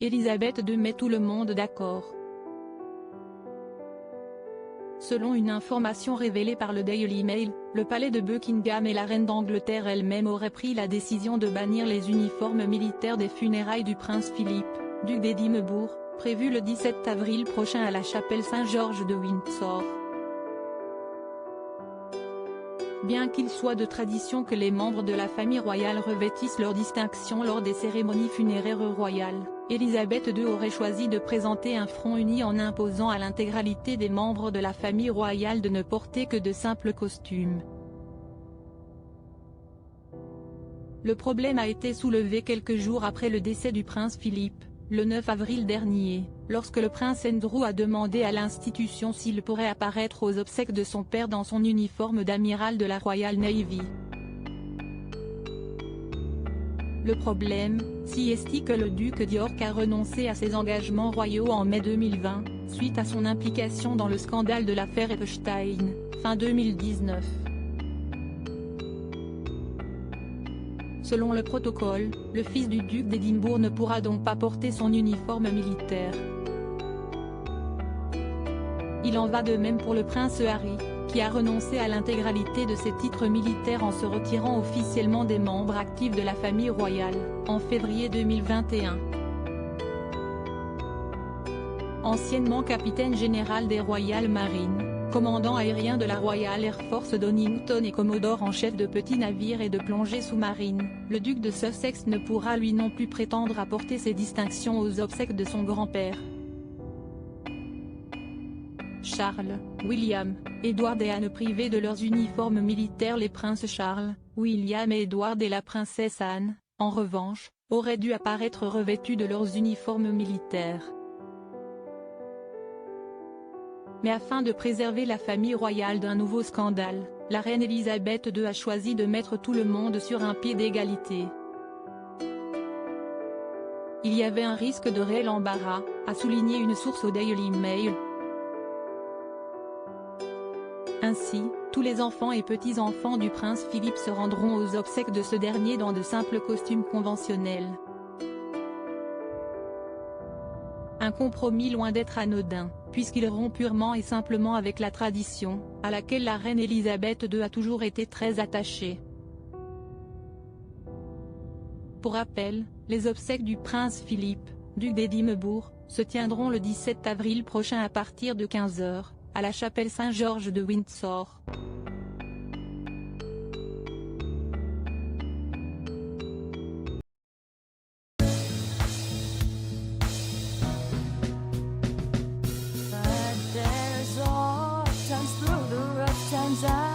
Élisabeth II met tout le monde d'accord. Selon une information révélée par le Daily Mail, le palais de Buckingham et la reine d'Angleterre elle-même auraient pris la décision de bannir les uniformes militaires des funérailles du prince Philippe, duc d'Édimbourg, prévu le 17 avril prochain à la chapelle Saint-Georges de Windsor. Bien qu'il soit de tradition que les membres de la famille royale revêtissent leurs distinctions lors des cérémonies funéraires royales, Élisabeth II aurait choisi de présenter un front uni en imposant à l'intégralité des membres de la famille royale de ne porter que de simples costumes. Le problème a été soulevé quelques jours après le décès du prince Philippe, le 9 avril dernier, lorsque le prince Andrew a demandé à l'institution s'il pourrait apparaître aux obsèques de son père dans son uniforme d'amiral de la Royal Navy. Le problème, si est que le duc d'York a renoncé à ses engagements royaux en mai 2020, suite à son implication dans le scandale de l'affaire Epstein, fin 2019. Selon le protocole, le fils du duc d'Édimbourg ne pourra donc pas porter son uniforme militaire. Il en va de même pour le prince Harry, qui a renoncé à l'intégralité de ses titres militaires en se retirant officiellement des membres actifs de la famille royale, en février 2021. Anciennement capitaine général des Royal Marines, commandant aérien de la Royal Air Force Donington et commodore en chef de petits navires et de plongées sous-marines, le duc de Sussex ne pourra lui non plus prétendre à porter ses distinctions aux obsèques de son grand-père. Charles, William, Edward et Anne privés de leurs uniformes militaires. Les princes Charles, William et Edward et la princesse Anne, en revanche, auraient dû apparaître revêtus de leurs uniformes militaires. Mais afin de préserver la famille royale d'un nouveau scandale, la reine Élisabeth II a choisi de mettre tout le monde sur un pied d'égalité. Il y avait un risque de réel embarras, a souligné une source au Daily Mail. Ainsi, tous les enfants et petits-enfants du prince Philippe se rendront aux obsèques de ce dernier dans de simples costumes conventionnels. Un compromis loin d'être anodin, puisqu'il rompt purement et simplement avec la tradition, à laquelle la reine Élisabeth II a toujours été très attachée. Pour rappel, les obsèques du prince Philippe, duc d'Édimbourg, se tiendront le 17 avril prochain à partir de 15 h, à la chapelle Saint-Georges de Windsor. Times through the rough times